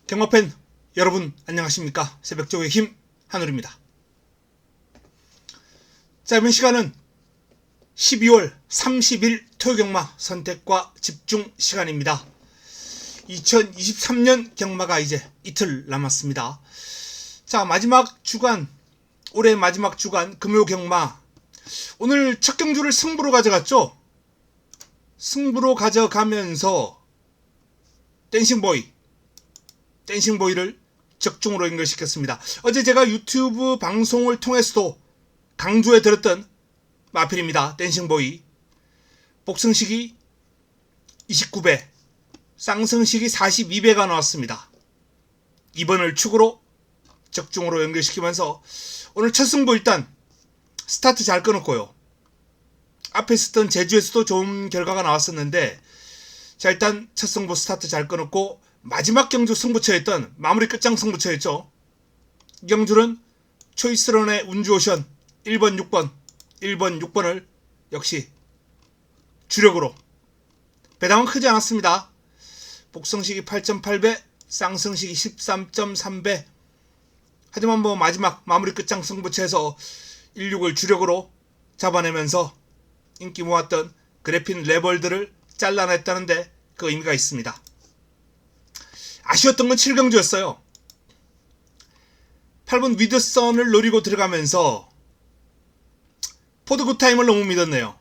경마팬 여러분 안녕하십니까? 새벽조의 힘 한울입니다. 자, 이번 시간은 12월 30일 토요경마 선택과 집중 시간입니다. 2023년 경마가 이제 이틀 남았습니다. 자, 마지막 주간, 올해 마지막 주간 금요 경마, 오늘 첫 경주를 승부로 가져갔죠? 승부로 가져가면서 댄싱보이를 적중으로 연결시켰습니다. 어제 제가 유튜브 방송을 통해서도 강조해 드렸던 마필입니다. 댄싱보이. 복승식이 29배, 쌍승식이 42배가 나왔습니다. 2번을 축으로 적중으로 연결시키면서 오늘 첫 승부 일단 스타트 잘 끊었고요. 앞에 있었던 제주에서도 좋은 결과가 나왔었는데, 자, 일단 첫 승부 스타트 잘 끊었고, 마지막 경주 승부처였던 마무리 끝장 승부처였죠. 이 경주는 초이스런의 운주오션 1번 6번을 역시 주력으로, 배당은 크지 않았습니다. 복승식이 8.8배, 쌍승식이 13.3배. 하지만 뭐 마지막 마무리 끝장 승부처에서 16을 주력으로 잡아내면서 인기 모았던 그래핀 레벌들을 잘라냈다는데 그 의미가 있습니다. 아쉬웠던 건 7경주였어요. 8번 위드선을 노리고 들어가면서 포드 굿타임을 너무 믿었네요.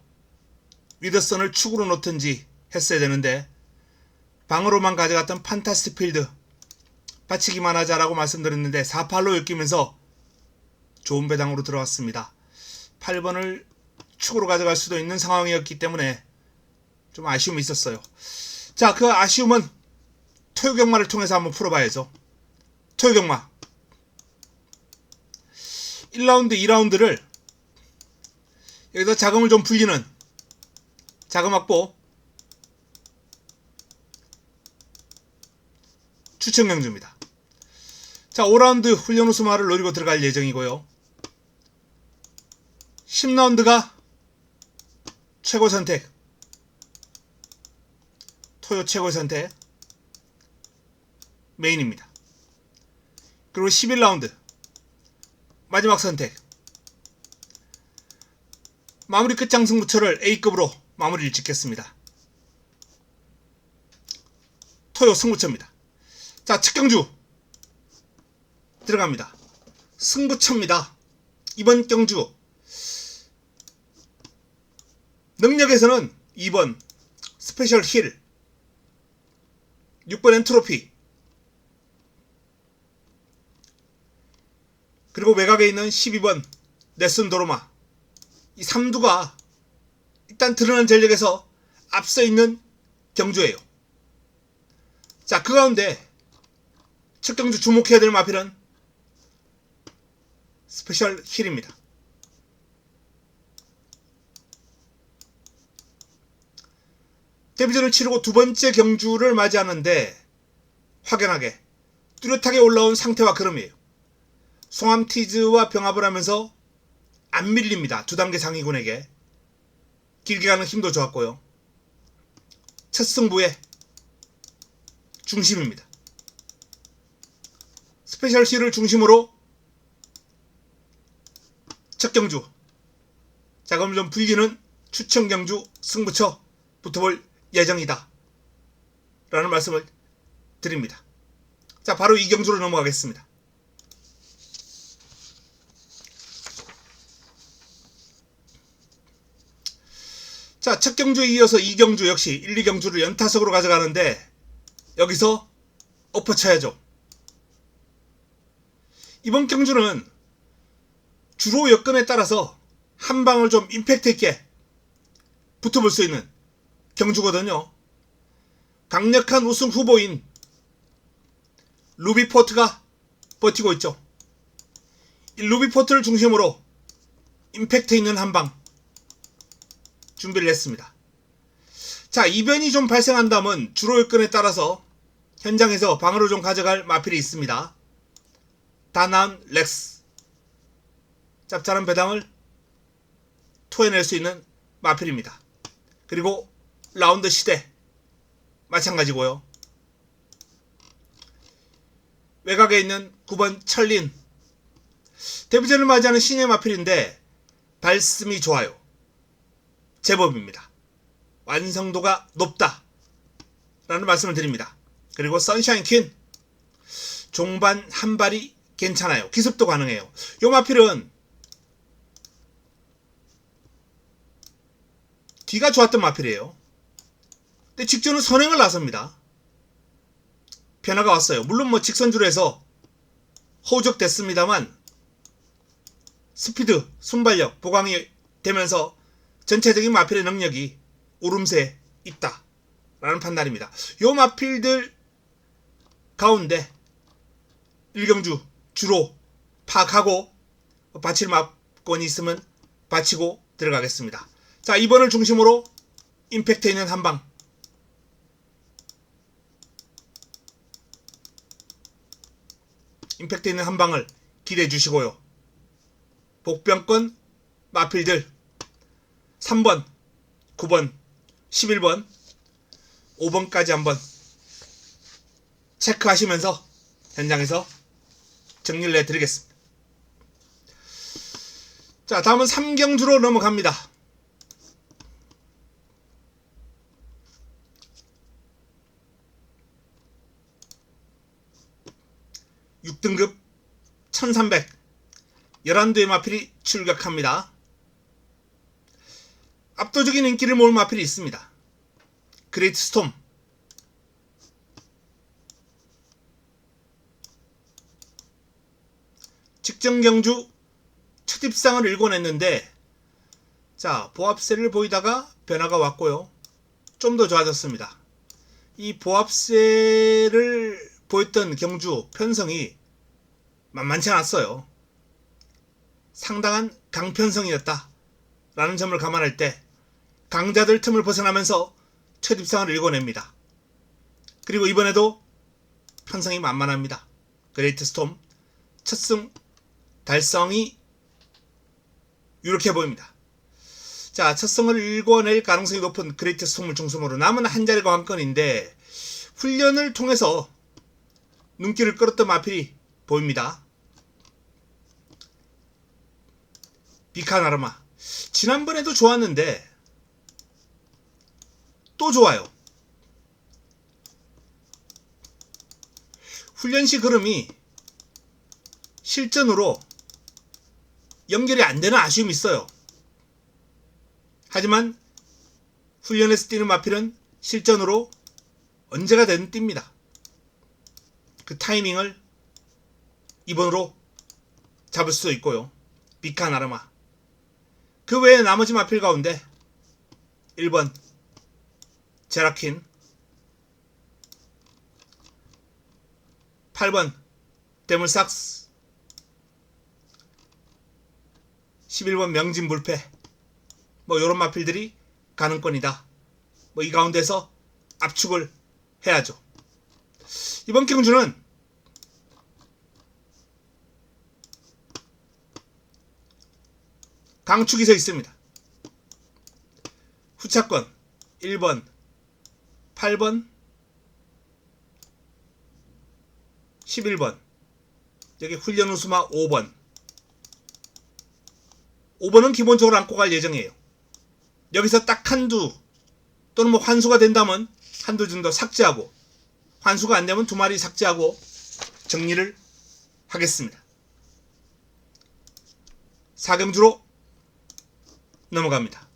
위드선을 축으로 놓든지 했어야 되는데 방으로만 가져갔던 판타스틱 필드 받치기만 하자라고 말씀드렸는데 4팔로 엮이면서 좋은 배당으로 들어왔습니다. 8번을 축으로 가져갈 수도 있는 상황이었기 때문에 좀 아쉬움이 있었어요. 자, 그 아쉬움은 토요경마를 통해서 한번 풀어봐야죠. 토요경마 1라운드 2라운드를 여기서 자금을 좀 불리는 자금 확보 추천 경주입니다. 자, 5라운드 훈련 우수마를 노리고 들어갈 예정이고요. 10라운드가 최고 선택, 토요 최고 선택 메인입니다. 그리고 11라운드 마지막 선택, 마무리 끝장 승부처를 A급으로 마무리를 짓겠습니다. 토요 승부처입니다. 자, 첫 경주 들어갑니다. 승부처입니다. 이번 경주 능력에서는 2번 스페셜 힐, 6번 엔트로피, 그리고 외곽에 있는 12번 네슨 도로마, 이 3두가 일단 드러난 전력에서 앞서 있는 경주예요. 자, 그 가운데 첫 경주 주목해야 될 마필은 스페셜 힐입니다. 데뷔전을 치르고 두 번째 경주를 맞이하는데 확연하게 뚜렷하게 올라온 상태와 걸음이에요. 송암티즈와 병합을 하면서 안 밀립니다. 두 단계 상위군에게. 길게 가는 힘도 좋았고요. 첫 승부의 중심입니다. 스페셜 C를 중심으로 첫 경주 자금을 좀 불리는 추천 경주 승부처 붙어볼 예정이다 라는 말씀을 드립니다. 자, 바로 이 경주로 넘어가겠습니다. 자, 첫 경주에 이어서 2경주 역시 1, 2경주를 연타석으로 가져가는데 여기서 엎어쳐야죠. 이번 경주는 주로 여건에 따라서 한 방을 좀 임팩트 있게 붙어볼 수 있는 경주거든요. 강력한 우승 후보인 루비포트가 버티고 있죠. 이 루비포트를 중심으로 임팩트 있는 한 방 준비를 했습니다. 자, 이변이 좀 발생한다면 주로 여건에 따라서 현장에서 방으로 좀 가져갈 마필이 있습니다. 다나은 렉스, 짭짤한 배당을 토해낼 수 있는 마필입니다. 그리고 라운드 시대 마찬가지고요. 외곽에 있는 9번 철린. 데뷔전을 맞이하는 신예 마필인데 발씀이 좋아요. 제법입니다. 완성도가 높다 라는 말씀을 드립니다. 그리고 선샤인 퀸 종반 한 발이 괜찮아요. 기습도 가능해요. 요 마필은 뒤가 좋았던 마필이에요. 근데 직전은 선행을 나섭니다. 변화가 왔어요. 물론 뭐 직선주로 해서 호적됐습니다만 스피드, 순발력, 보강이 되면서 전체적인 마필의 능력이 오름세에 있다 라는 판단입니다. 요 마필들 가운데 일경주 주로 파악하고 바칠 마건이 있으면 바치고 들어가겠습니다. 자, 2번을 중심으로 임팩트 있는 한방. 임팩트 있는 한방을 기대해 주시고요. 복병권 마필들 3번, 9번, 11번, 5번까지 한번 체크하시면서 현장에서 정리를 해드리겠습니다. 자, 다음은 3경주로 넘어갑니다. 6등급 1300 11두의 마필이 출격합니다. 압도적인 인기를 모을 마필이 있습니다. 그레이트 스톰, 직전 경주 첫 입상을 일궈냈는데 자, 보합세를 보이다가 변화가 왔고요. 좀 더 좋아졌습니다. 이 보합세를 보였던 경주 편성이 만만치 않았어요. 상당한 강편성이었다 라는 점을 감안할 때 강자들 틈을 벗어나면서 첫 입상을 일궈냅니다. 그리고 이번에도 편성이 만만합니다. 그레이트 스톰 첫승 달성이 유력해 보입니다. 자, 첫승을 일궈낼 가능성이 높은 그레이트 스톰을 중심으로 남은 한 자리 관건인데 훈련을 통해서 눈길을 끌었던 마필이 보입니다. 비카나르마 지난번에도 좋았는데 또 좋아요. 훈련 시 흐름이 실전으로 연결이 안 되는 아쉬움이 있어요. 하지만 훈련에서 뛰는 마필은 실전으로 언제가 되든 뜁니다. 그 타이밍을 이번으로 잡을 수도 있고요. 비카나르마 그 외에 나머지 마필 가운데 1번 제라킨, 8번 데물삭스, 11번 명진불패 뭐 요런 마필들이 가능권이다. 뭐 이 가운데서 압축을 해야죠. 이번 경주는 강축이 서 있습니다. 후차권 1번, 8번, 11번, 여기 훈련 우수마 5번. 5번은 기본적으로 안고 갈 예정이에요. 여기서 딱 한두 또는 뭐 환수가 된다면 한두 정도 삭제하고 환수가 안 되면 두 마리 삭제하고 정리를 하겠습니다. 4경주로 넘어갑니다.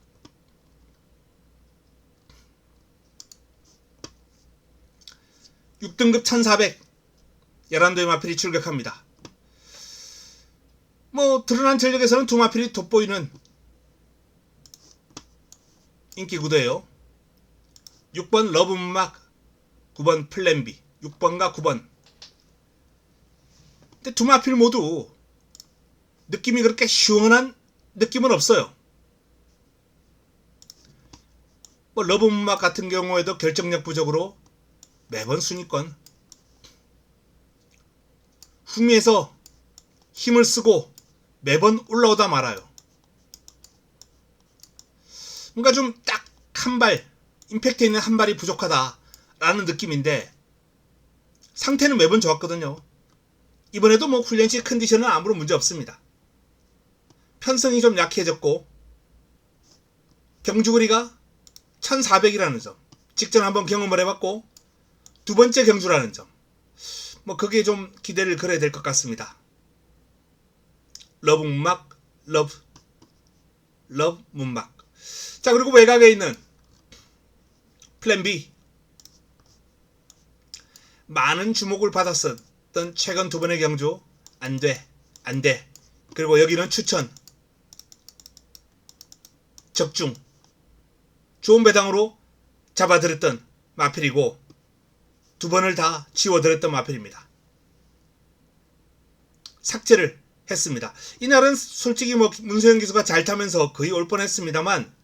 6등급 1400 11도의 마필이 출격합니다. 뭐 드러난 전력에서는 두 마필이 돋보이는 인기 구도예요. 6번 러브문막, 9번 플랜비, 6번과 9번. 근데 두 마필 모두 느낌이 그렇게 시원한 느낌은 없어요. 뭐 러브문막 같은 경우에도 결정력 부족으로 매번 순위권, 후미에서 힘을 쓰고 매번 올라오다 말아요. 뭔가 좀 딱 한 발, 임팩트 있는 한 발이 부족하다 라는 느낌인데 상태는 매번 좋았거든요. 이번에도 뭐 훈련시 컨디션은 아무런 문제 없습니다. 편성이 좀 약해졌고 경주거리가 1400이라는 점, 직전 한번 경험을 해봤고 두 번째 경주라는 점, 뭐 그게 좀 기대를 걸어야 될 것 같습니다. 러브 문막, 러브 문막. 자, 그리고 외곽에 있는 플랜 B, 많은 주목을 받았었던 최근 두 번의 경주 안돼. 그리고 여기는 추천, 적중, 좋은 배당으로 잡아들였던 마필이고 두 번을 다 지워들었던 마필입니다. 삭제를 했습니다. 이날은 솔직히 뭐 문소영 기수가 잘 타면서 거의 올 뻔했습니다만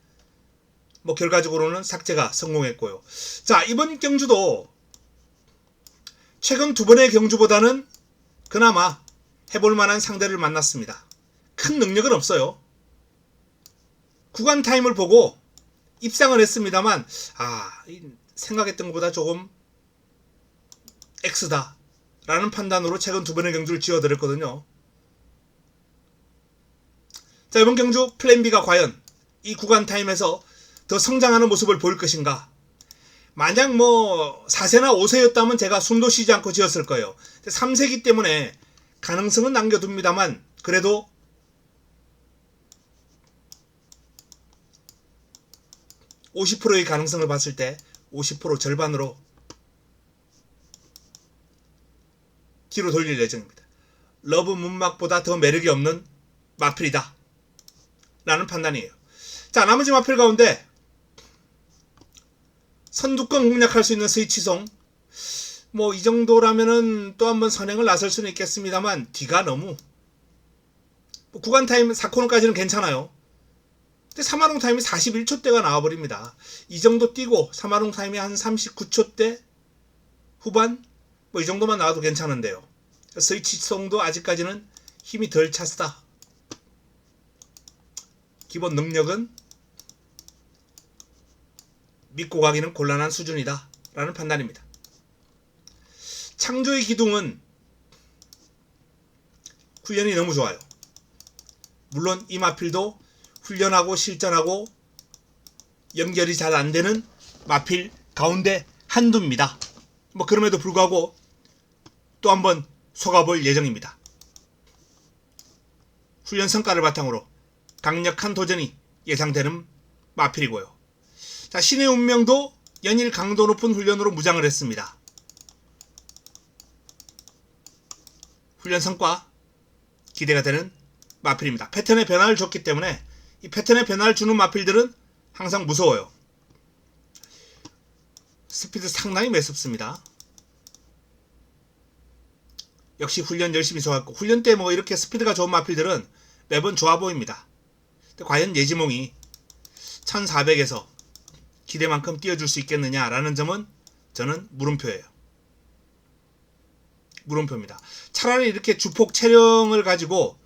뭐 결과적으로는 삭제가 성공했고요. 자, 이번 경주도 최근 두 번의 경주보다는 그나마 해볼 만한 상대를 만났습니다. 큰 능력은 없어요. 구간 타임을 보고 입상을 했습니다만 생각했던 것보다 조금 X다 라는 판단으로 최근 두 번의 경주를 지어드렸거든요. 자, 이번 경주 플랜 B가 과연 이 구간 타임에서 더 성장하는 모습을 보일 것인가. 만약 뭐 4세나 5세였다면 제가 숨도 쉬지 않고 지었을 거예요. 3세기 때문에 가능성은 남겨둡니다만 그래도 (50%의) 가능성을 봤을 때 50% 절반으로 뒤로 돌릴 예정입니다. 러브 문막보다 더 매력이 없는 마필이다 라는 판단이에요. 자, 나머지 마필 가운데 선두권 공략할 수 있는 스위치송, 뭐 이 정도라면은 또 한번 선행을 나설 수는 있겠습니다만 뒤가 너무 구간 타임 4코너까지는 괜찮아요. 근데 3마롱 타임이 41초대가 나와버립니다. 이 정도 뛰고 3마롱 타임이 한 39초대 후반 뭐 이 정도만 나와도 괜찮은데요. 스위치송도 아직까지는 힘이 덜 찼다. 기본 능력은 믿고 가기는 곤란한 수준이다 라는 판단입니다. 창조의 기둥은 훈련이 너무 좋아요. 물론 이 마필도 훈련하고 실전하고 연결이 잘 안되는 마필 가운데 한두입니다. 뭐 그럼에도 불구하고 또 한번 속아볼 예정입니다. 훈련 성과를 바탕으로 강력한 도전이 예상되는 마필이고요. 자, 신의 운명도 연일 강도 높은 훈련으로 무장을 했습니다. 훈련 성과 기대가 되는 마필입니다. 패턴의 변화를 줬기 때문에 이 패턴의 변화를 주는 마필들은 항상 무서워요. 스피드 상당히 매섭습니다. 역시 훈련 열심히 좋았고 훈련 때 뭐 이렇게 스피드가 좋은 마필들은 매번 좋아 보입니다. 근데 과연 예지몽이 1400에서 기대만큼 띄워줄 수 있겠느냐라는 점은 저는 물음표예요. 물음표입니다. 차라리 이렇게 주폭 체령을 가지고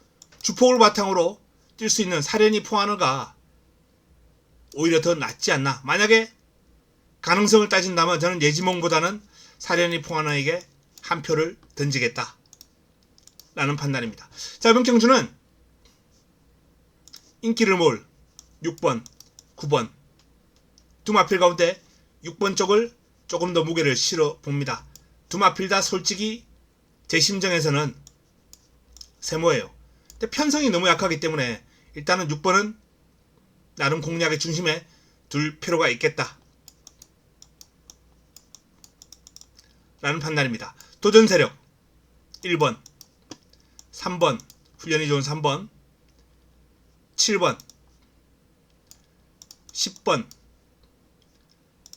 주폭을 바탕으로 뛸 수 있는 사련이 포하느가 오히려 더 낫지 않나. 만약에 가능성을 따진다면 저는 예지몽보다는 사련이 포하느에게 한 표를 던지겠다 라는 판단입니다. 자, 이번 경주는 인기를 모을 6번, 9번 두 마필 가운데 6번 쪽을 조금 더 무게를 실어 봅니다. 두 마필 다 솔직히 제 심정에서는 세모예요. 근데 편성이 너무 약하기 때문에 일단은 6번은 나름 공략의 중심에 둘 필요가 있겠다 라는 판단입니다. 도전 세력 1번, 3번, 훈련이 좋은 3번, 7번, 10번,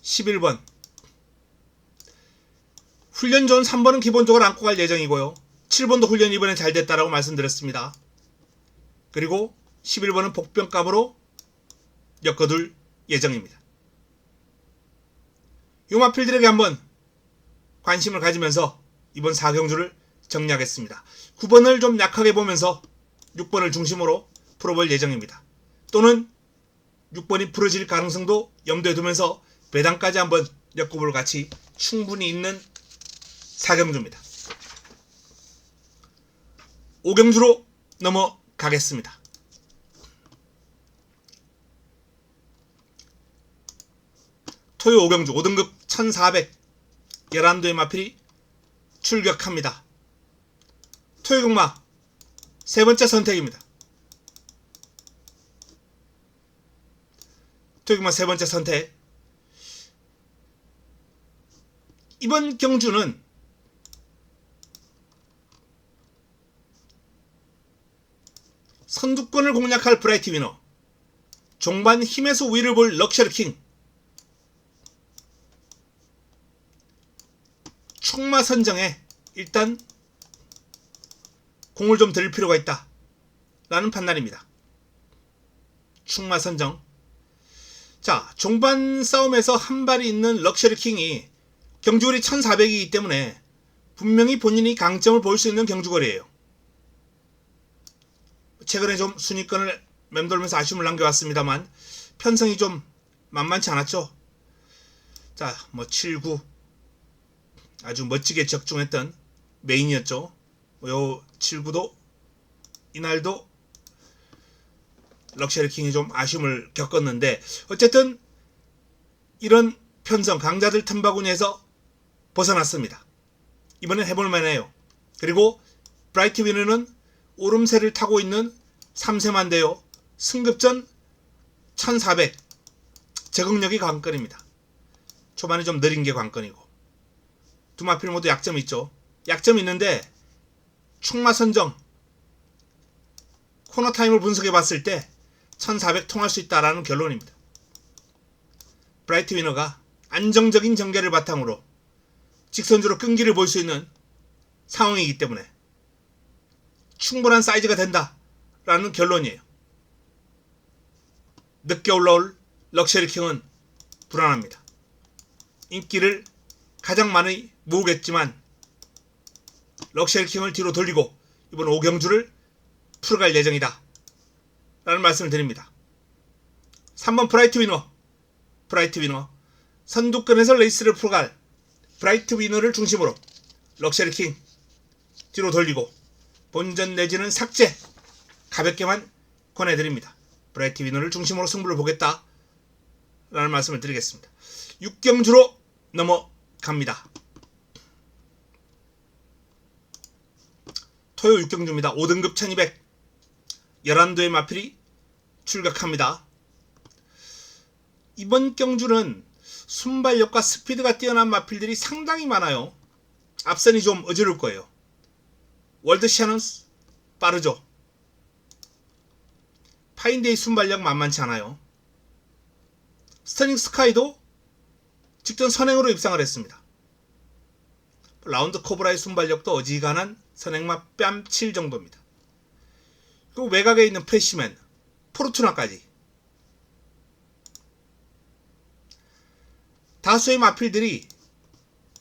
11번. 훈련 좋은 3번은 기본적으로 안고 갈 예정이고요. 7번도 훈련이 이번에 잘 됐다라고 말씀드렸습니다. 그리고 11번은 복병값으로 엮어둘 예정입니다. 이 마필들에게 한번 관심을 가지면서 이번 4경주를 정리하겠습니다. 9번을 좀 약하게 보면서 6번을 중심으로 풀어볼 예정입니다. 또는 6번이 풀어질 가능성도 염두에 두면서 배당까지 한번 엮어볼 가치 충분히 있는 4경주입니다. 5경주로 넘어가겠습니다. 토요 5경주 5등급 1400 11도의 마필이 출격합니다. 토요극마 세번째 선택입니다. 토요극마 세번째 선택. 이번 경주는 선두권을 공략할 브라이트 위너, 종반 힘에서 위를 볼 럭셔리 킹, 충마 선정에 일단 공을 좀 들일 필요가 있다 라는 판단입니다. 충마 선정. 자, 종반 싸움에서 한 발이 있는 럭셔리 킹이 경주거리 1400이기 때문에 분명히 본인이 강점을 보일 수 있는 경주거리예요. 최근에 좀 순위권을 맴돌면서 아쉬움을 남겨왔습니다만 편성이 좀 만만치 않았죠. 자, 7, 9 아주 멋지게 적중했던 메인이었죠. 요 7, 9도 이날도 럭셔리 킹이 좀 아쉬움을 겪었는데 어쨌든 이런 편성 강자들 틈바구니에서 벗어났습니다. 이번엔 해볼만 해요. 그리고 브라이트 위너는 오름세를 타고 있는 3세만데요. 승급전 1400 적응력이 관건입니다. 초반에 좀 느린 게 관건이고 두 마필 모두 약점이 있죠. 약점이 있는데 충마 선정 코너 타임을 분석해 봤을 때 1400 통할 수 있다라는 결론입니다. 브라이트 위너가 안정적인 전개를 바탕으로 직선주로 끈기를 볼 수 있는 상황이기 때문에 충분한 사이즈가 된다라는 결론이에요. 늦게 올라올 럭셔리 킹은 불안합니다. 인기를 가장 많이 모으겠지만 럭셔리 킹을 뒤로 돌리고 이번 5경주를 풀어갈 예정이다 라는 말씀을 드립니다. 3번 브라이트 위너 선두권에서 레이스를 풀어갈 브라이트 위너를 중심으로 럭셔리 킹 뒤로 돌리고 본전 내지는 삭제 가볍게만 권해드립니다. 브라이트 위너를 중심으로 승부를 보겠다 라는 말씀을 드리겠습니다. 6경주로 넘어갑니다. 토요 6경주입니다. 5등급 1200 11도의 마필이 출격합니다. 이번 경주는 순발력과 스피드가 뛰어난 마필들이 상당히 많아요. 앞선이 좀 어지러울 거예요. 월드 샤넌스 빠르죠. 파인데이 순발력 만만치 않아요. 스터닝 스카이도 직전 선행으로 입상을 했습니다. 라운드 코브라의 순발력도 어지간한 선행마 뺨칠 정도입니다. 그리고 외곽에 있는 프레시맨, 포르투나까지 다수의 마필들이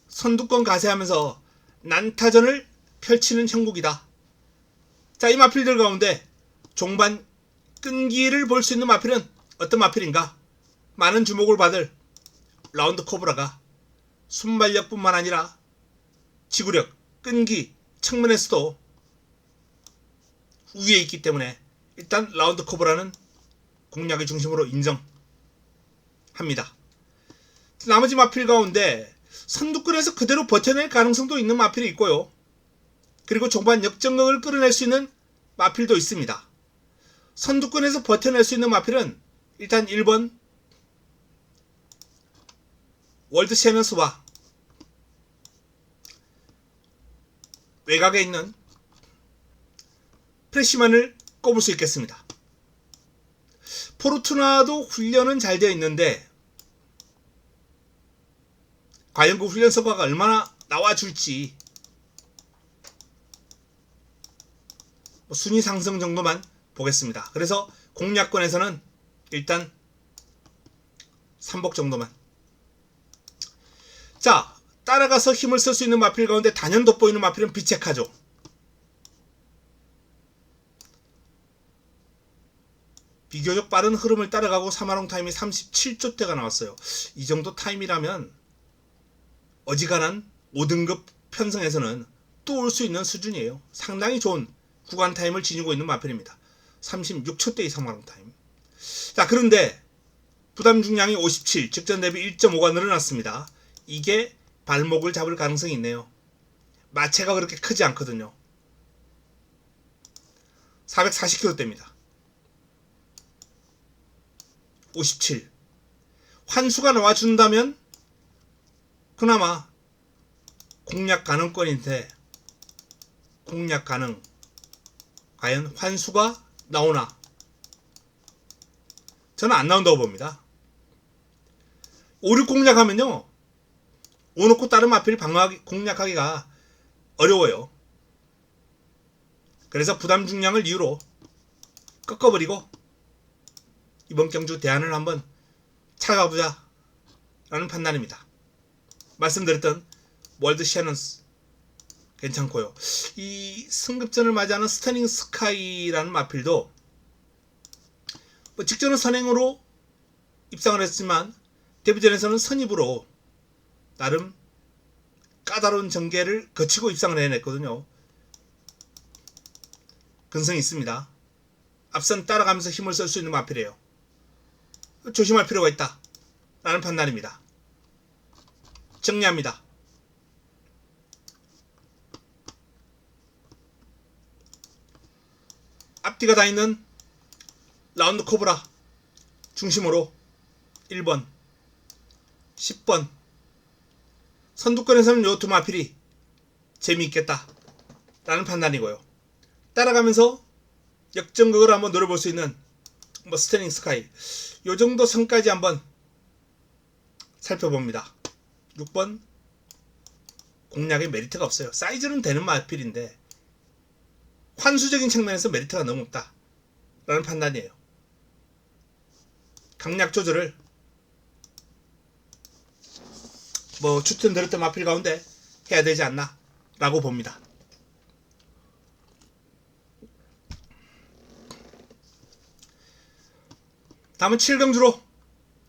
선두권 가세하면서 난타전을 펼치는 형국이다. 자, 이 마필들 가운데 종반 끈기를 볼 수 있는 마필은 어떤 마필인가? 많은 주목을 받을 라운드 코브라가 순발력뿐만 아니라 지구력, 끈기 측면에서도 위에 있기 때문에 일단 라운드 코브라는 공략의 중심으로 인정합니다. 나머지 마필 가운데 선두권에서 그대로 버텨낼 가능성도 있는 마필이 있고요. 그리고 종반 역전극을 끌어낼 수 있는 마필도 있습니다. 선두권에서 버텨낼 수 있는 마필은 일단 1번 월드 샤넌스와 외곽에 있는 프레시만을 꼽을 수 있겠습니다. 포르투나도 훈련은 잘 되어 있는데 과연 그 훈련 성과가 얼마나 나와줄지 순위 상승 정도만 보겠습니다. 그래서 공략권에서는 일단 3복 정도만. 자, 따라가서 힘을 쓸 수 있는 마필 가운데 단연 돋보이는 마필은 비체카죠. 비교적 빠른 흐름을 따라가고 사마롱 타임이 37초대가 나왔어요. 이 정도 타임이라면 어지간한 5등급 편성에서는 또 올 수 있는 수준이에요. 상당히 좋은 구간 타임을 지니고 있는 마필입니다. 36초 대 이상 마감 타임. 자, 그런데 부담 중량이 57, 직전 대비 1.5가 늘어났습니다. 이게 발목을 잡을 가능성이 있네요. 마체가 그렇게 크지 않거든요. 440kg대입니다. 57. 환수가 나와준다면 그나마 공략 가능권인데, 공략 가능. 과연 환수가 나오나? 저는 안 나온다고 봅니다. 5, 6 공략하면요, 5 놓고 다른 마필 공략하기가 어려워요. 그래서 부담 중량을 이유로 꺾어버리고 이번 경주 대안을 한번 찾아가보자 라는 판단입니다. 말씀드렸던 월드 셔넌스 괜찮고요. 이 승급전을 맞이하는 스터닝 스카이라는 마필도 뭐 직전은 선행으로 입상을 했지만 데뷔전에서는 선입으로 나름 까다로운 전개를 거치고 입상을 해냈거든요. 근성이 있습니다. 앞선 따라가면서 힘을 쓸 수 있는 마필이에요. 조심할 필요가 있다 라는 판단입니다. 정리합니다. 앞뒤가 다 있는 라운드 코브라 중심으로 1번, 10번 선두권에서는 요 두 마필이 재미있겠다 라는 판단이고요. 따라가면서 역전극을 한번 노려볼 수 있는 뭐 스터닝 스카이 요 정도 선까지 한번 살펴봅니다. 6번 공략에 메리트가 없어요. 사이즈는 되는 마필인데 환수적인 측면에서 메리트가 너무 없다 라는 판단이에요. 강약 조절을 뭐 추천드렸던 마필 가운데 해야 되지 않나 라고 봅니다. 다음은 7경주로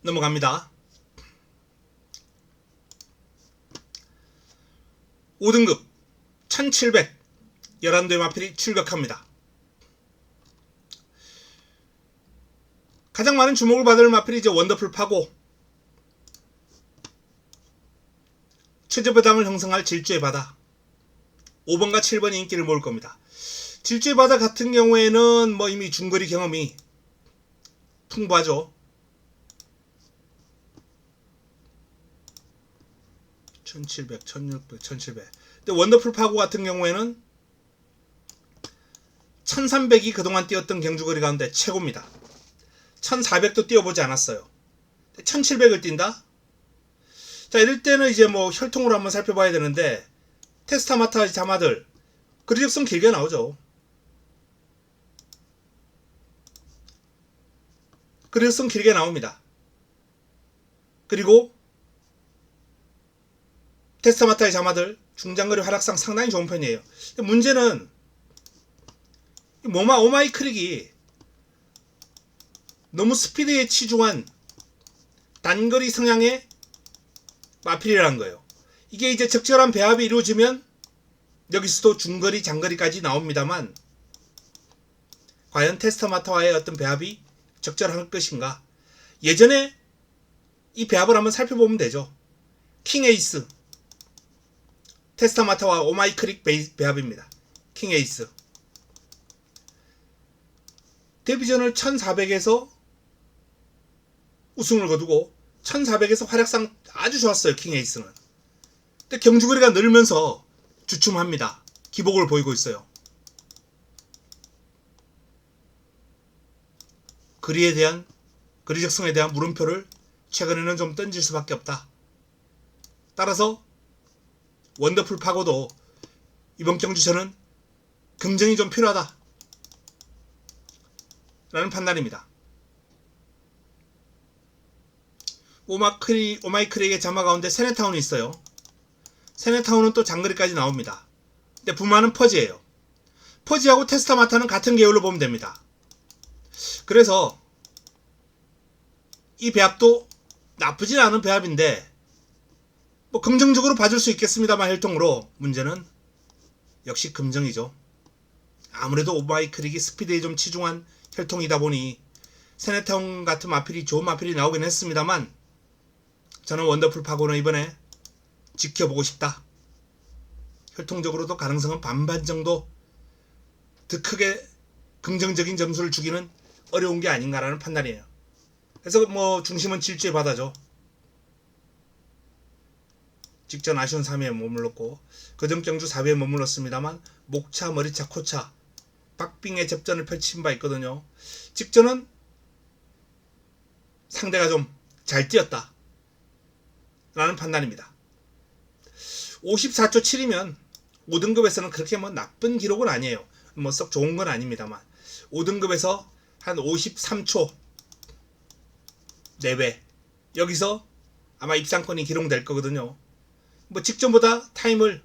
넘어갑니다. 5등급 1700 11대의 마필이 출격합니다. 가장 많은 주목을 받을 마필이 이제 원더풀 파고, 최저배당을 형성할 질주의 바다 5번과 7번이 인기를 모을 겁니다. 질주의 바다 같은 경우에는 뭐 이미 중거리 경험이 풍부하죠. 1700, 1600, 1700. 근데 원더풀 파고 같은 경우에는 1300이 그동안 뛰었던 경주거리 가운데 최고입니다. 1400도 뛰어보지 않았어요. 1700을 뛴다? 자, 이럴 때는 이제 뭐 혈통으로 한번 살펴봐야 되는데, 테스타마타 자마들 그리적성 길게 나오죠. 그리적성 길게 나옵니다. 그리고 테스타마타의 자마들 중장거리 활약상 상당히 좋은 편이에요. 문제는 오마이크릭이 너무 스피드에 치중한 단거리 성향의 마필이라는 거예요. 이게 이제 적절한 배합이 이루어지면 여기서도 중거리 장거리까지 나옵니다만, 과연 테스타마타와의 어떤 배합이 적절할 것인가? 예전에 이 배합을 한번 살펴보면 되죠. 킹에이스 테스타마타와 오마이크릭 배합입니다. 킹에이스 데뷔전을 1400에서 우승을 거두고 1400에서 활약상 아주 좋았어요. 킹에이스는. 근데 경주거리가 늘면서 주춤합니다. 기복을 보이고 있어요. 거리적성에 대한 물음표를 최근에는 좀 던질 수밖에 없다. 따라서 원더풀 파고도 이번 경주 저는 긍정이 좀 필요하다 라는 판단입니다. 오마이크릭의 자마 가운데 세네타운이 있어요. 세네타운은 또 장거리까지 나옵니다. 근데 부마는 퍼지예요. 퍼지하고 테스타마타는 같은 계열로 보면 됩니다. 그래서 이 배합도 나쁘진 않은 배합인데 뭐 긍정적으로 봐줄 수 있겠습니다만, 혈통으로 문제는 역시 금정이죠. 아무래도 오마이크릭이 스피드에 좀 치중한 혈통이다 보니 세네타운 같은 마필이 좋은 마필이 나오긴 했습니다만 저는 원더풀 파고는 이번에 지켜보고 싶다. 혈통적으로도 가능성은 반반 정도 더 크게 긍정적인 점수를 주기는 어려운 게 아닌가라는 판단이에요. 그래서 뭐 중심은 질주의 바다죠. 직전 아쉬운 3위에 머물렀고 그전 경주 4위에 머물렀습니다만 목차, 머리차, 코차 박빙의 접전을 펼친 바 있거든요. 직전은 상대가 좀 잘 뛰었다 라는 판단입니다. 54초 7이면 5등급에서는 그렇게 뭐 나쁜 기록은 아니에요. 뭐 썩 좋은 건 아닙니다만 5등급에서 한 53초 내외 여기서 아마 입상권이 기록될 거거든요. 뭐 직전보다 타임을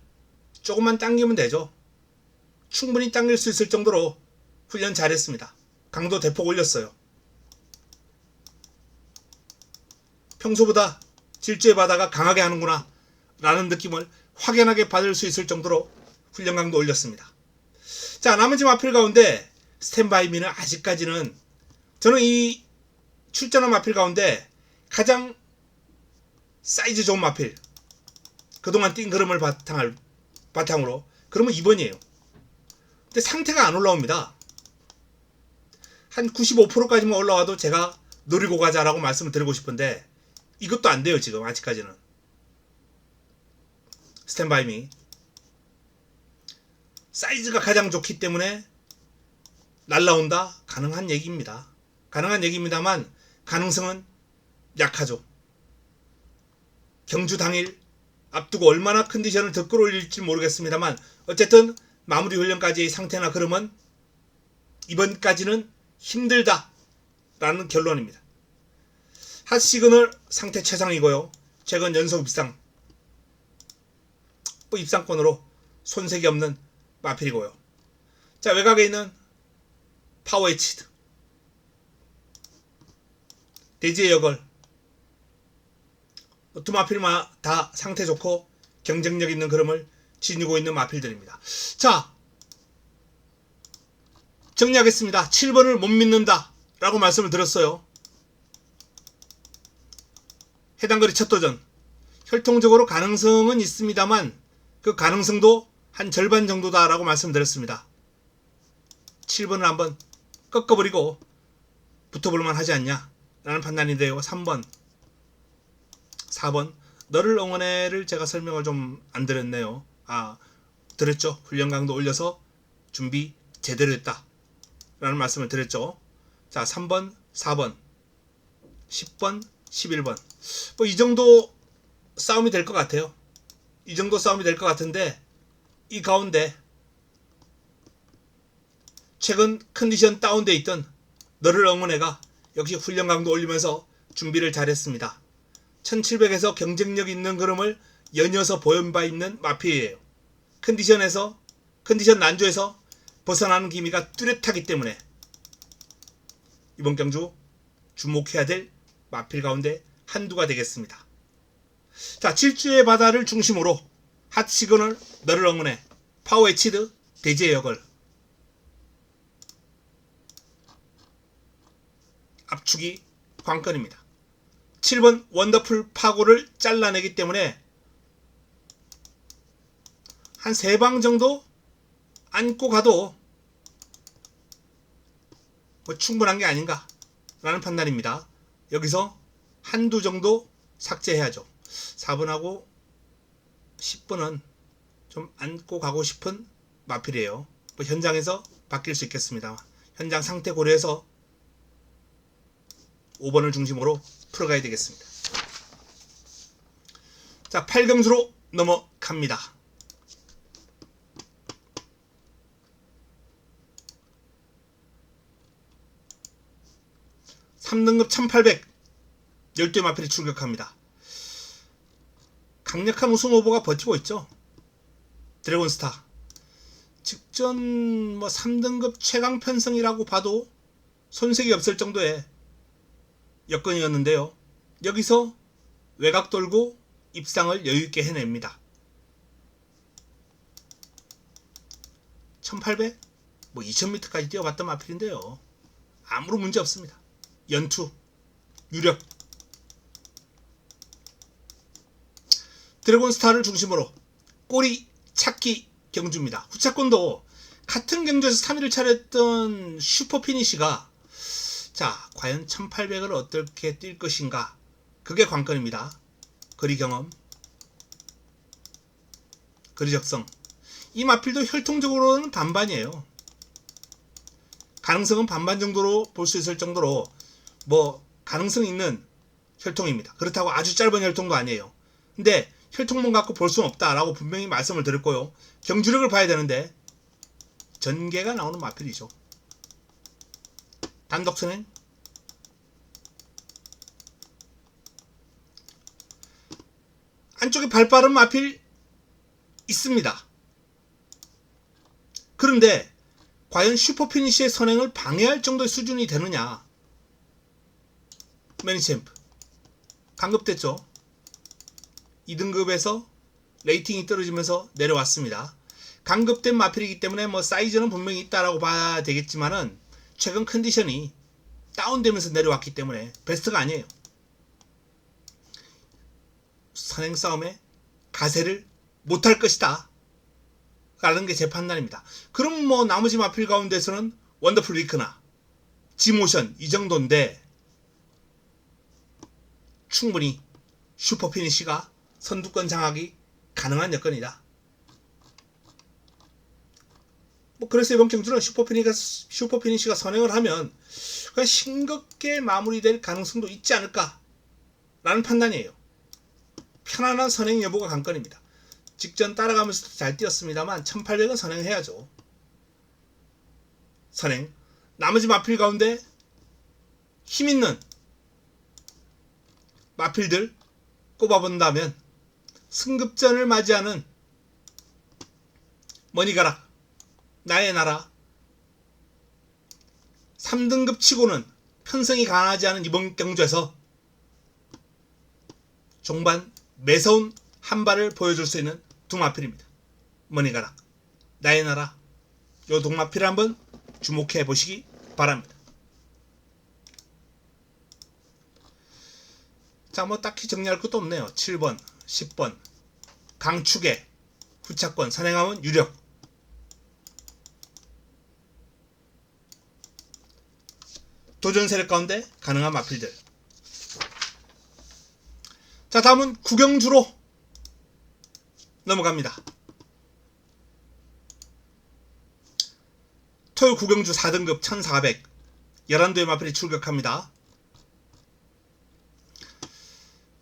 조금만 당기면 되죠. 충분히 당길 수 있을 정도로 훈련 잘했습니다. 강도 대폭 올렸어요. 평소보다 질주의 바다가 강하게 하는구나 라는 느낌을 확연하게 받을 수 있을 정도로 훈련 강도 올렸습니다. 자, 나머지 마필 가운데 스탠바이미는 아직까지는 저는 이 출전한 마필 가운데 가장 사이즈 좋은 마필, 그동안 뛴 그림을 바탕으로 그러면 2번이에요. 근데 상태가 안 올라옵니다. 한 95%까지만 올라와도 제가 노리고 가자라고 말씀을 드리고 싶은데 이것도 안 돼요. 지금 아직까지는. 스탠바이미 사이즈가 가장 좋기 때문에 날라온다? 가능한 얘기입니다. 가능한 얘기입니다만 가능성은 약하죠. 경주 당일 앞두고 얼마나 컨디션을 더 끌어올릴지 모르겠습니다만 어쨌든 마무리 훈련까지의 상태나 그러면 이번까지는 힘들다 라는 결론입니다. 핫 시그널 상태 최상이고요. 최근 연속 입상 또 입상권으로 손색이 없는 마필이고요. 자, 외곽에 있는 파워에치드 대지의 역을 두 마필마 다 상태 좋고 경쟁력 있는 그림을 지니고 있는 마필들입니다. 자, 정리하겠습니다. 7번을 못 믿는다 라고 말씀을 드렸어요. 해당 거리 첫 도전 혈통적으로 가능성은 있습니다만 그 가능성도 한 절반 정도다 라고 말씀드렸습니다. 7번을 한번 꺾어버리고 붙어볼만 하지 않냐 라는 판단인데요. 3번 4번 너를 응원해를 제가 설명을 좀 안 드렸네요. 드렸죠. 훈련 강도 올려서 준비 제대로 했다 라는 말씀을 드렸죠. 자, 3번 4번 10번 11번 뭐 이 정도 싸움이 될 것 같아요. 이 정도 싸움이 될 것 같은데 이 가운데 최근 컨디션 다운돼 있던 너를 응원해가 역시 훈련 강도 올리면서 준비를 잘했습니다. 1700에서 경쟁력 있는 그림을 연이어서 보연 바 있는 마필이에요. 컨디션 난조에서 벗어나는 기미가 뚜렷하기 때문에 이번 경주 주목해야 될 마필 가운데 한두가 되겠습니다. 자, 질주의 바다를 중심으로 핫 시그널, 너를 응원해, 파워에치드, 대지의 역을 압축이 관건입니다. 7번 원더풀 파고를 잘라내기 때문에 한 3방 정도 안고 가도 뭐 충분한 게 아닌가 라는 판단입니다. 여기서 한두 정도 삭제해야죠. 4번하고 10번은 좀 안고 가고 싶은 마필이에요. 뭐 현장에서 바뀔 수 있겠습니다. 현장 상태 고려해서 5번을 중심으로 풀어가야 되겠습니다. 자, 8경주로 넘어갑니다. 3등급 1800 12 마필이 출격합니다. 강력한 우승 후보가 버티고 있죠. 드래곤스타 직전 뭐 3등급 최강 편성이라고 봐도 손색이 없을 정도의 여건이었는데요. 여기서 외곽 돌고 입상을 여유있게 해냅니다. 1800 뭐 2000m까지 뛰어봤던 마필인데요. 아무런 문제 없습니다. 연투, 유력, 드래곤스타를 중심으로 꼬리 찾기 경주입니다. 후차권도 같은 경주에서 3위를 차렸던 슈퍼피니시가 자 과연 1800을 어떻게 뛸 것인가, 그게 관건입니다. 거리 경험, 거리 적성. 이 마필도 혈통적으로는 반반이에요. 가능성은 반반 정도로 볼 수 있을 정도로 뭐 가능성 있는 혈통입니다. 그렇다고 아주 짧은 혈통도 아니에요. 근데 혈통만 갖고 볼 수는 없다라고 분명히 말씀을 드렸고요. 경주력을 봐야 되는데 전개가 나오는 마필이죠. 단독 선행, 안쪽에 발빠른 마필 있습니다. 그런데 과연 슈퍼피니시의 선행을 방해할 정도의 수준이 되느냐. 매니챔프 강급됐죠. 2등급에서 레이팅이 떨어지면서 내려왔습니다. 강급된 마필이기 때문에 뭐 사이즈는 분명히 있다라고 봐야 되겠지만은 최근 컨디션이 다운되면서 내려왔기 때문에 베스트가 아니에요. 선행 싸움에 가세를 못할 것이다 라는 게 제 판단입니다. 그럼 뭐 나머지 마필 가운데서는 원더풀 위크나 지모션 이 정도인데 충분히 슈퍼피니시가 선두권 장악이 가능한 여건이다. 뭐 그래서 이번 경주는 슈퍼피니시가 선행을 하면 그냥 싱겁게 마무리될 가능성도 있지 않을까 라는 판단이에요. 편안한 선행 여부가 관건입니다. 직전 따라가면서도 잘 뛰었습니다만 1800은 선행해야죠. 선행. 나머지 마필 가운데 힘있는 마필들 꼽아본다면 승급전을 맞이하는 머니가락, 나의 나라 3등급 치고는 편성이 강하지 않은 이번 경주에서 종반 매서운 한 발을 보여줄 수 있는 두 마필입니다. 머니가락, 나의 나라 요 두 마필을 한번 주목해 보시기 바랍니다. 자, 뭐 딱히 정리할 것도 없네요. 7번, 10번 강축에 후차권, 선행하면 유력. 도전 세력 가운데 가능한 마필들. 자, 다음은 구경주로 넘어갑니다. 토요 구경주 4등급 1400 11도의 마필이 출격합니다.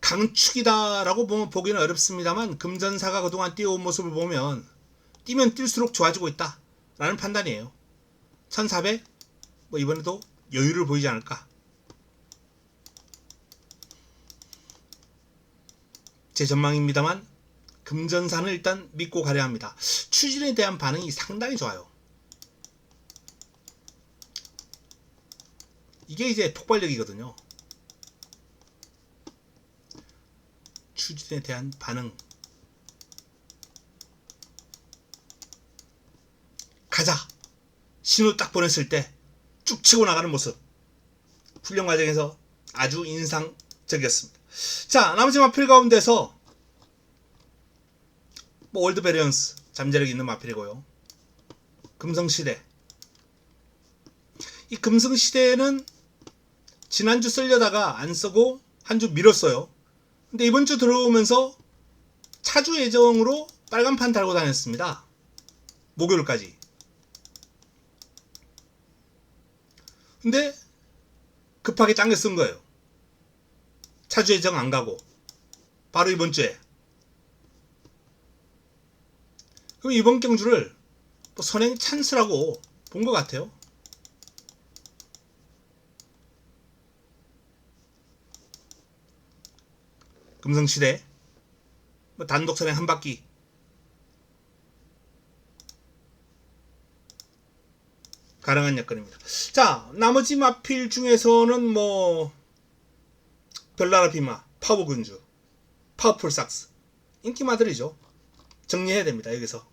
강축이다 라고 보기는 어렵습니다만 금전사가 그동안 뛰어온 모습을 보면 뛰면 뛸수록 좋아지고 있다 라는 판단이에요. 1400 뭐 이번에도 여유를 보이지 않을까. 제 전망입니다만 금전사는 일단 믿고 가려 합니다. 추진에 대한 반응이 상당히 좋아요. 이게 이제 폭발력이거든요. 추진에 대한 반응. 가자 신호 딱 보냈을 때 쭉 치고 나가는 모습, 훈련 과정에서 아주 인상적이었습니다. 자, 나머지 마필 가운데서 뭐 올드 베리언스 잠재력 있는 마필이고요. 금성시대. 이 금성시대는 지난주 쓰려다가 안 쓰고 한 주 미뤘어요. 근데 이번 주 들어오면서 차주 예정으로 빨간판 달고 다녔습니다. 목요일까지. 근데 급하게 당겨 쓴 거예요. 차주 예정 안 가고 바로 이번 주에. 그럼 이번 경주를 뭐 선행 찬스라고 본 것 같아요. 금성시대 뭐 단독 선행 한 바퀴. 가능한 여건입니다. 자, 나머지 마필 중에서는 뭐 별나라 비마, 파워군주, 파워풀 삭스 인기마들이죠. 정리해야 됩니다. 여기서.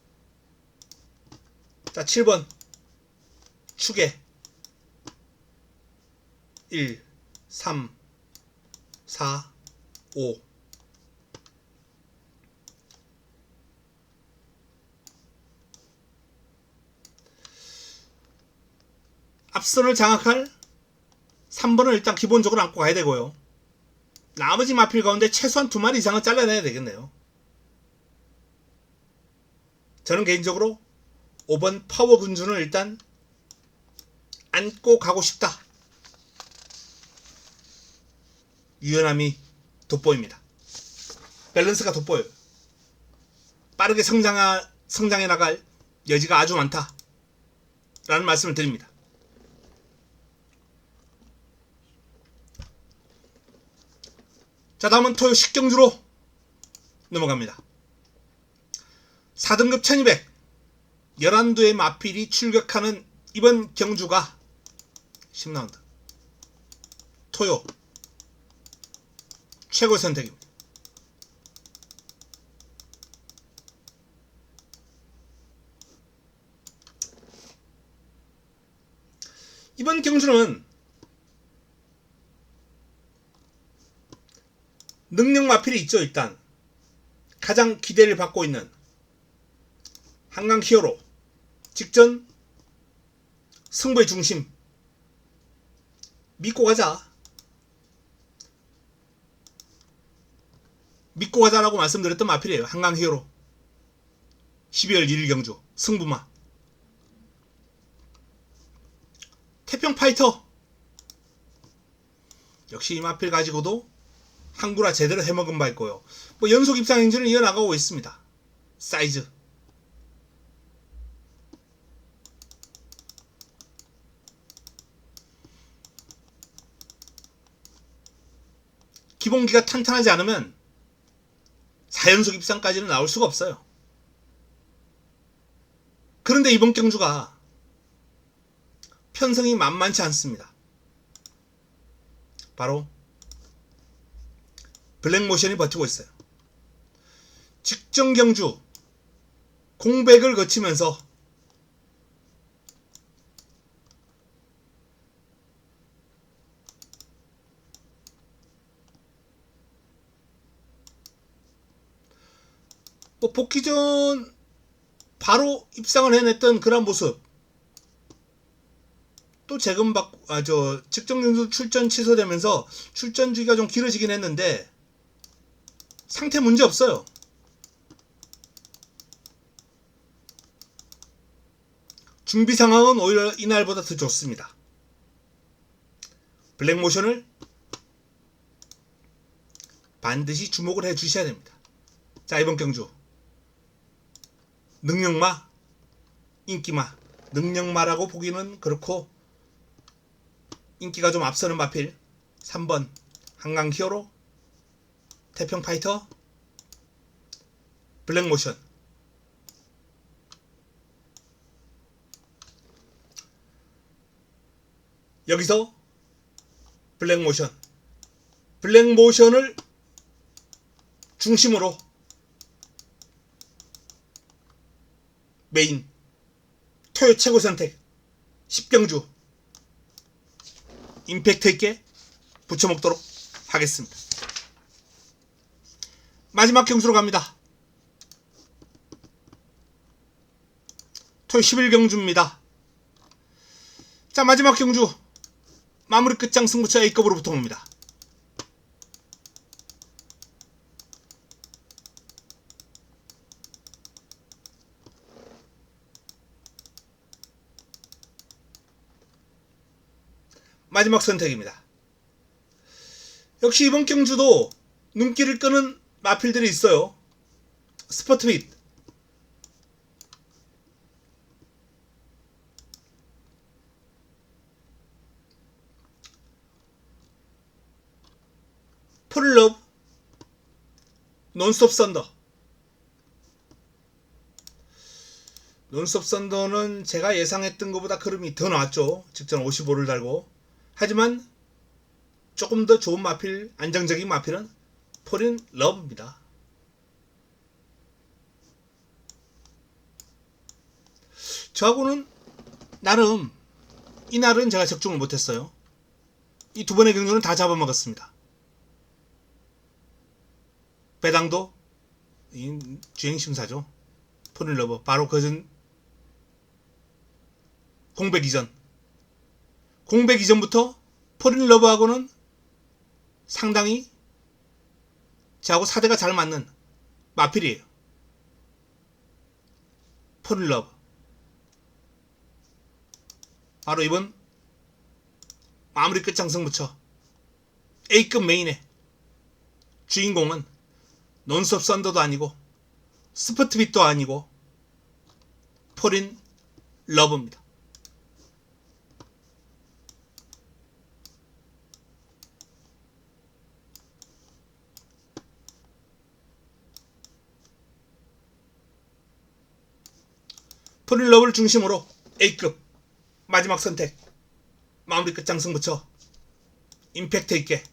자, 7번 축에 1, 3, 4, 5 앞선을 장악할 3번을 일단 기본적으로 안고 가야 되고요. 나머지 마필 가운데 최소한 2마리 이상은 잘라내야 되겠네요. 저는 개인적으로 5번 파워 군주는 일단 안고 가고 싶다. 유연함이 돋보입니다. 밸런스가 돋보여요. 빠르게 성장해 나갈 여지가 아주 많다 라는 말씀을 드립니다. 자, 다음은 토요 식경주로 넘어갑니다. 4등급 1200 11두의 마필이 출격하는 이번 경주가 10라운드 토요 최고의 선택입니다. 이번 경주는 능력 마필이 있죠. 일단 가장 기대를 받고 있는 한강 히어로, 직전 승부의 중심, 믿고 가자라고 말씀드렸던 마필이에요. 한강 히어로 12월 1일 경주 승부마. 태평 파이터 역시 이 마필 가지고도 항구라 제대로 해먹은 바 있고요. 뭐 연속 입상 행진을 이어나가고 있습니다. 사이즈 기본기가 탄탄하지 않으면 4연속 입상까지는 나올 수가 없어요. 그런데 이번 경주가 편성이 만만치 않습니다. 바로 블랙모션이 버티고 있어요. 직전 경주 공백을 거치면서 뭐 복귀 전 바로 입상을 해냈던 그런 모습, 또 재검받고 직전 경주 출전 취소되면서 출전 주기가 좀 길어지긴 했는데 상태 문제 없어요. 준비 상황은 오히려 이날보다 더 좋습니다. 블랙모션을 반드시 주목을 해 주셔야 됩니다. 자, 이번 경주 능력마, 인기마, 능력마라고 보기는 그렇고 인기가 좀 앞서는 마필 3번 한강 히어로, 태평 파이터, 블랙모션. 여기서 블랙모션을 중심으로 메인 토요 최고 선택 10경주 임팩트 있게 붙여먹도록 하겠습니다. 마지막 경주로 갑니다. 토요 11경주입니다. 자, 마지막 경주 마무리 끝장 승부처 A급으로부터 옵니다. 마지막 선택입니다. 역시 이번 경주도 눈길을 끄는 마필들이 있어요. 스포트빗, 폴럽, 논스톱 썬더. 논스톱 썬더는 제가 예상했던 것보다 그름이 더 나왔죠. 직전 55를 달고. 하지만 조금 더 좋은 마필, 안정적인 마필은 폴인 러브입니다. 저하고는 나름 이날은 제가 적중을 못했어요. 이 두 번의 경주는 다 잡아먹었습니다. 배당도 주행심사죠. 포릴러버 바로 그전 공백 이전부터 포릴러버하고는 상당히 저하고 사대가 잘 맞는 마필이에요. 포릴러버 바로 이번 마무리 끝장승부처 A급 메인의 주인공은 논스톱 썬더도 아니고 스포트빗도 아니고 포린 러브입니다. 포린 러브를 중심으로 A급 마지막 선택 마무리 끝장승부처 임팩트 있게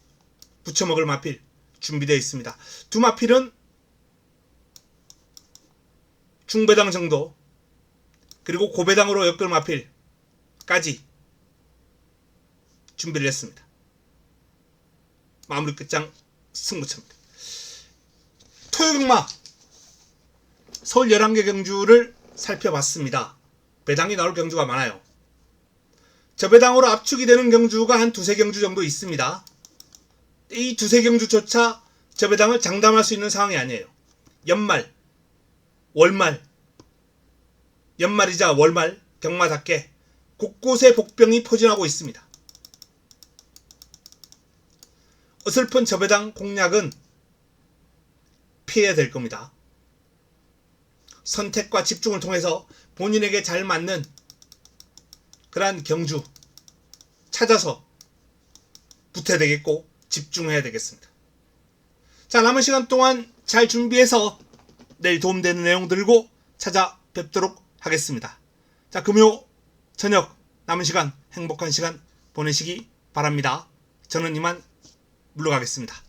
붙여먹을 마필 준비되어 있습니다. 두 마필은 중배당 정도 그리고 고배당으로 엮을 마필까지 준비를 했습니다. 마무리 끝장 승부처입니다. 토요경마 서울 11개 경주를 살펴봤습니다. 배당이 나올 경주가 많아요. 저배당으로 압축이 되는 경주가 한 두세 경주 정도 있습니다. 이 두세 경주조차 저배당을 장담할 수 있는 상황이 아니에요. 연말, 월말, 연말이자 월말 경마답게 곳곳에 복병이 포진하고 있습니다. 어설픈 저배당 공략은 피해야 될 겁니다. 선택과 집중을 통해서 본인에게 잘 맞는 그러한 경주 찾아서 붙어야 되겠고 집중해야 되겠습니다. 자, 남은 시간 동안 잘 준비해서 내일 도움되는 내용 들고 찾아뵙도록 하겠습니다. 자, 금요 저녁 남은 시간 행복한 시간 보내시기 바랍니다. 저는 이만 물러가겠습니다.